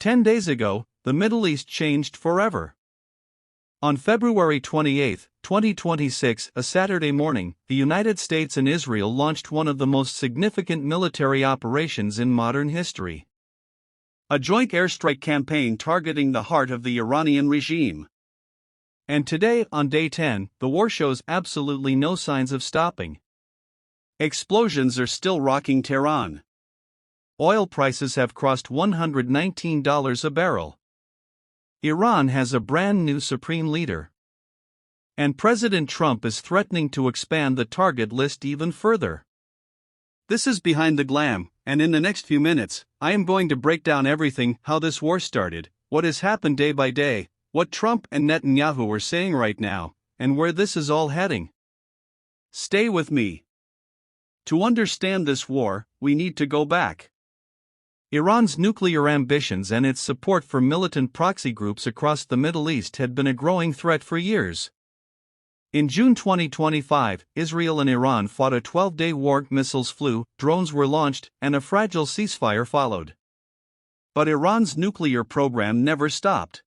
10 days ago, the Middle East changed forever. On February 28, 2026, a Saturday morning, the United States and Israel launched one of the most significant military operations in modern history. A joint airstrike campaign targeting the heart of the Iranian regime. And today, on day 10, the war shows absolutely no signs of stopping. Explosions are still rocking Tehran. Oil prices have crossed $119 a barrel. Iran has a brand new supreme leader. And President Trump is threatening to expand the target list even further. This is Behind the Glam, and in the next few minutes, I am going to break down everything: how this war started, what has happened day by day, what Trump and Netanyahu are saying right now, and where this is all heading. Stay with me. To understand this war, we need to go back. Iran's nuclear ambitions and its support for militant proxy groups across the Middle East had been a growing threat for years. In June 2025, Israel and Iran fought a 12-day war. Missiles flew, drones were launched, and a fragile ceasefire followed. But Iran's nuclear program never stopped.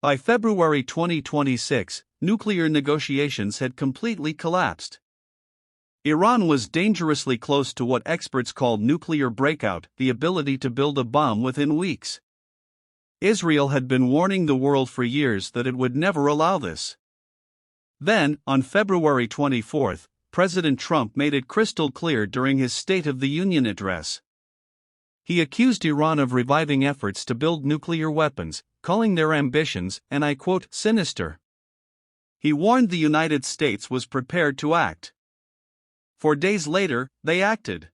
By February 2026, nuclear negotiations had completely collapsed. Iran was dangerously close to what experts called nuclear breakout, the ability to build a bomb within weeks. Israel had been warning the world for years that it would never allow this. Then, on February 24, President Trump made it crystal clear during his State of the Union address. He accused Iran of reviving efforts to build nuclear weapons, calling their ambitions, and I quote, sinister. He warned the United States was prepared to act. 4 days later, they acted.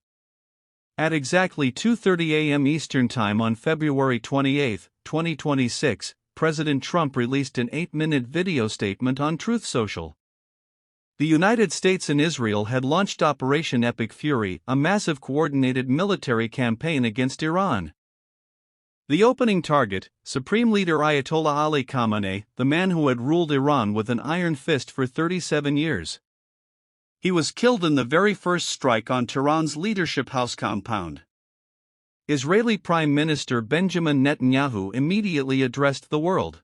At exactly 2:30 a.m. Eastern Time on February 28, 2026, President Trump released an 8-minute video statement on Truth Social. The United States and Israel had launched Operation Epic Fury, a massive coordinated military campaign against Iran. The opening target, Supreme Leader Ayatollah Ali Khamenei, the man who had ruled Iran with an iron fist for 37 years. He was killed in the very first strike on Tehran's leadership house compound. Israeli Prime Minister Benjamin Netanyahu immediately addressed the world.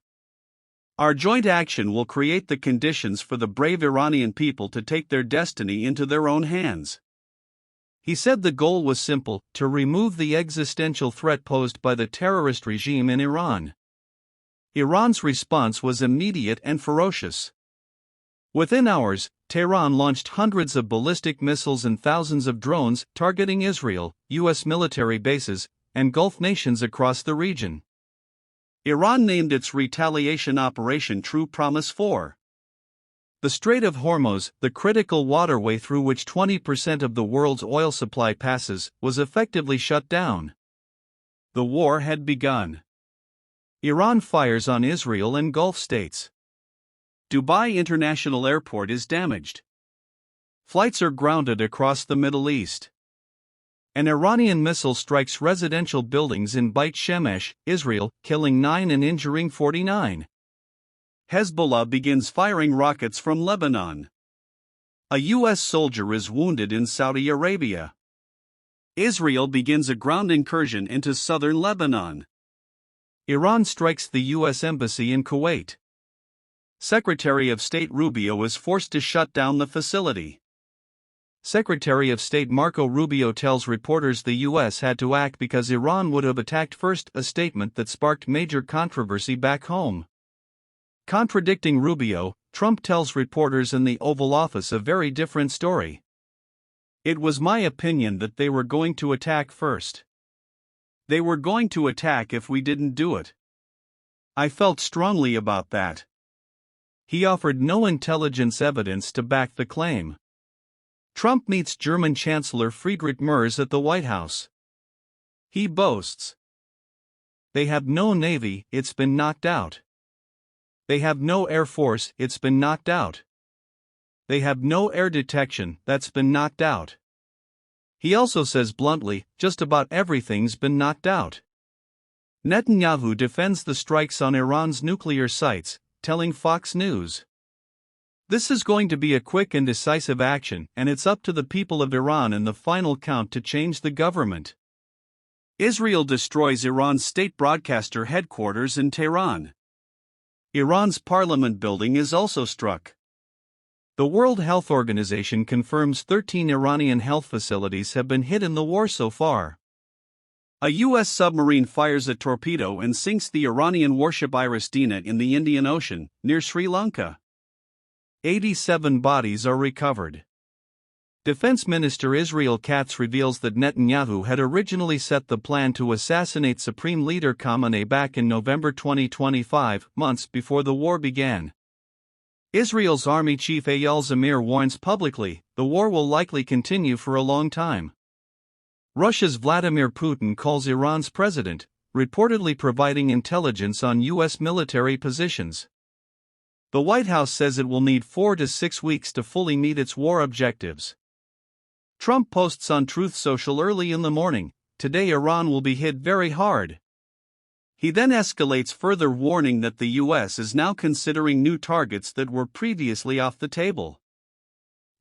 Our joint action will create the conditions for the brave Iranian people to take their destiny into their own hands. He said the goal was simple: to remove the existential threat posed by the terrorist regime in Iran. Iran's response was immediate and ferocious. Within hours, Tehran launched hundreds of ballistic missiles and thousands of drones targeting Israel, U.S. military bases, and Gulf nations across the region. Iran named its retaliation Operation True Promise 4. The Strait of Hormuz, the critical waterway through which 20% of the world's oil supply passes, was effectively shut down. The war had begun. Iran fires on Israel and Gulf states. Dubai International Airport is damaged. Flights are grounded across the Middle East. An Iranian missile strikes residential buildings in Beit Shemesh, Israel, killing 9 and injuring 49. Hezbollah begins firing rockets from Lebanon. A U.S. soldier is wounded in Saudi Arabia. Israel begins a ground incursion into southern Lebanon. Iran strikes the U.S. Embassy in Kuwait. Secretary of State Rubio is forced to shut down the facility. Secretary of State Marco Rubio tells reporters the U.S. had to act because Iran would have attacked first, a statement that sparked major controversy back home. Contradicting Rubio, Trump tells reporters in the Oval Office a very different story. It was my opinion that they were going to attack first. They were going to attack if we didn't do it. I felt strongly about that. He offered no intelligence evidence to back the claim. Trump meets German Chancellor Friedrich Merz at the White House. He boasts. They have no navy, it's been knocked out. They have no air force, it's been knocked out. They have no air detection, that's been knocked out. He also says bluntly, just about everything's been knocked out. Netanyahu defends the strikes on Iran's nuclear sites, telling Fox News. This is going to be a quick and decisive action, and it's up to the people of Iran in the final count to change the government. Israel destroys Iran's state broadcaster headquarters in Tehran. Iran's parliament building is also struck. The World Health Organization confirms 13 Iranian health facilities have been hit in the war so far. A U.S. submarine fires a torpedo and sinks the Iranian warship Iristina in the Indian Ocean, near Sri Lanka. 87 bodies are recovered. Defense Minister Israel Katz reveals that Netanyahu had originally set the plan to assassinate Supreme Leader Khamenei back in November 2025, months before the war began. Israel's army chief Eyal Zamir warns publicly, the war will likely continue for a long time. Russia's Vladimir Putin calls Iran's president, reportedly providing intelligence on U.S. military positions. The White House says it will need 4 to 6 weeks to fully meet its war objectives. Trump posts on Truth Social early in the morning, "Today Iran will be hit very hard." He then escalates, further warning that the U.S. is now considering new targets that were previously off the table.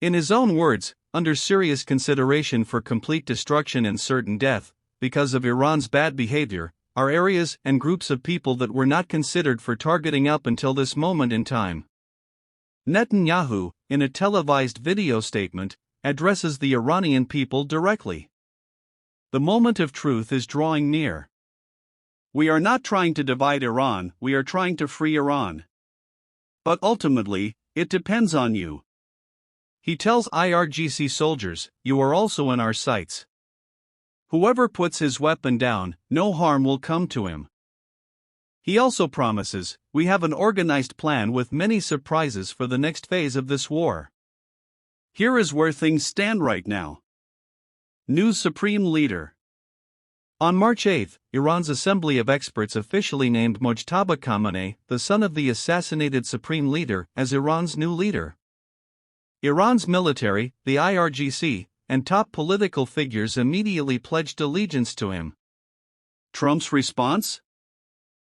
In his own words, under serious consideration for complete destruction and certain death, because of Iran's bad behavior, are areas and groups of people that were not considered for targeting up until this moment in time. Netanyahu, in a televised video statement, addresses the Iranian people directly. The moment of truth is drawing near. We are not trying to divide Iran, we are trying to free Iran. But ultimately, it depends on you. He tells IRGC soldiers, "You are also in our sights. Whoever puts his weapon down, no harm will come to him." He also promises, "We have an organized plan with many surprises for the next phase of this war." Here is where things stand right now. New Supreme Leader. On March 8, Iran's Assembly of Experts officially named Mojtaba Khamenei, the son of the assassinated Supreme Leader, as Iran's new leader. Iran's military, the IRGC, and top political figures immediately pledged allegiance to him. Trump's response?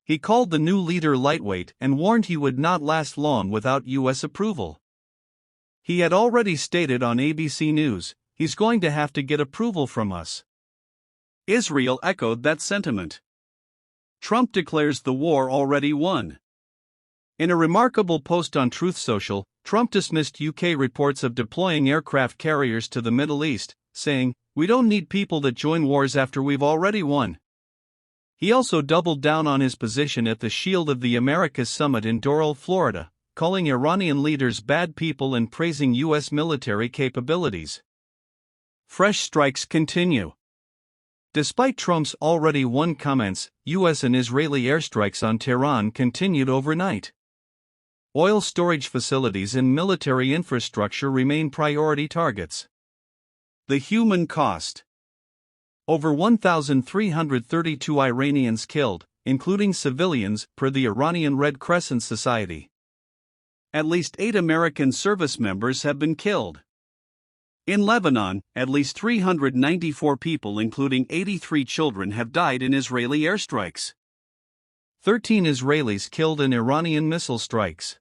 He called the new leader lightweight and warned he would not last long without U.S. approval. He had already stated on ABC News, "He's going to have to get approval from us." Israel echoed that sentiment. Trump declares the war already won. In a remarkable post on Truth Social, Trump dismissed UK reports of deploying aircraft carriers to the Middle East, saying, "We don't need people that join wars after we've already won." He also doubled down on his position at the Shield of the Americas summit in Doral, Florida, calling Iranian leaders bad people and praising U.S. military capabilities. Fresh strikes continue. Despite Trump's already won comments, U.S. and Israeli airstrikes on Tehran continued overnight. Oil storage facilities and military infrastructure remain priority targets. The human cost. Over 1,332 Iranians killed, including civilians, per the Iranian Red Crescent Society. At least 8 American service members have been killed. In Lebanon, at least 394 people, including 83 children, have died in Israeli airstrikes. 13 Israelis killed in Iranian missile strikes.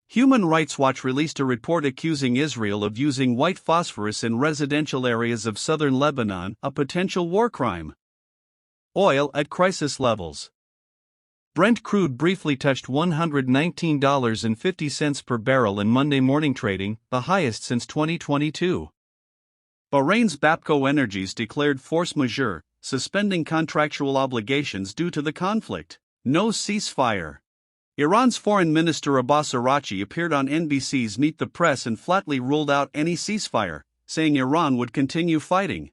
Human Rights Watch released a report accusing Israel of using white phosphorus in residential areas of southern Lebanon, a potential war crime. Oil at crisis levels. Brent crude briefly touched $119.50 per barrel in Monday morning trading, the highest since 2022. Bahrain's Bapco Energies declared force majeure, suspending contractual obligations due to the conflict. No ceasefire. Iran's Foreign Minister Abbas Araghchi appeared on NBC's Meet the Press and flatly ruled out any ceasefire, saying Iran would continue fighting.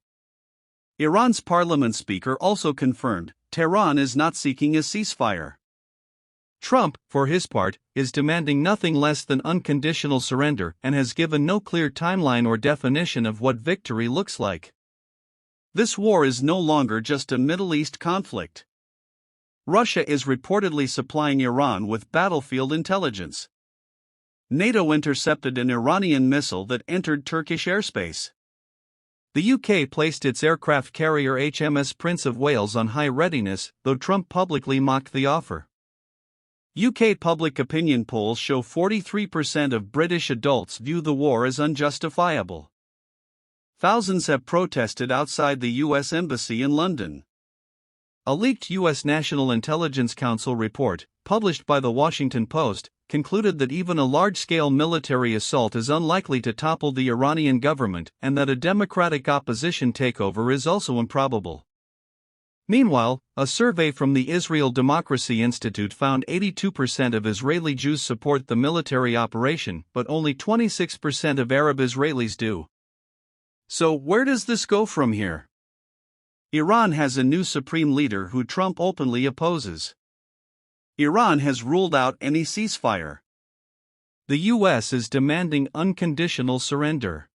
Iran's parliament speaker also confirmed Tehran is not seeking a ceasefire. Trump, for his part, is demanding nothing less than unconditional surrender and has given no clear timeline or definition of what victory looks like. This war is no longer just a Middle East conflict. Russia is reportedly supplying Iran with battlefield intelligence. NATO intercepted an Iranian missile that entered Turkish airspace. The UK placed its aircraft carrier HMS Prince of Wales on high readiness, though Trump publicly mocked the offer. UK public opinion polls show 43% of British adults view the war as unjustifiable. Thousands have protested outside the U.S. Embassy in London. A leaked U.S. National Intelligence Council report, published by The Washington Post, concluded that even a large-scale military assault is unlikely to topple the Iranian government and that a democratic opposition takeover is also improbable. Meanwhile, a survey from the Israel Democracy Institute found 82% of Israeli Jews support the military operation, but only 26% of Arab Israelis do. So, where does this go from here? Iran has a new supreme leader who Trump openly opposes. Iran has ruled out any ceasefire. The U.S. is demanding unconditional surrender.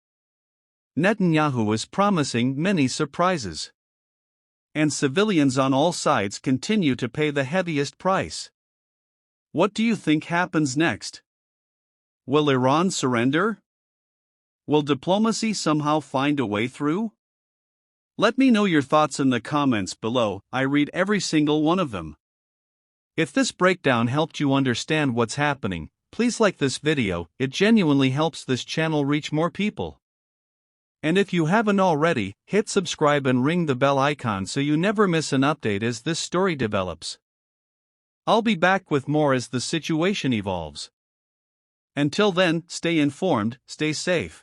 Netanyahu is promising many surprises. And civilians on all sides continue to pay the heaviest price. What do you think happens next? Will Iran surrender? Will diplomacy somehow find a way through? Let me know your thoughts in the comments below. I read every single one of them. If this breakdown helped you understand what's happening, please like this video. It genuinely helps this channel reach more people. And if you haven't already, hit subscribe and ring the bell icon so you never miss an update as this story develops. I'll be back with more as the situation evolves. Until then, stay informed, stay safe.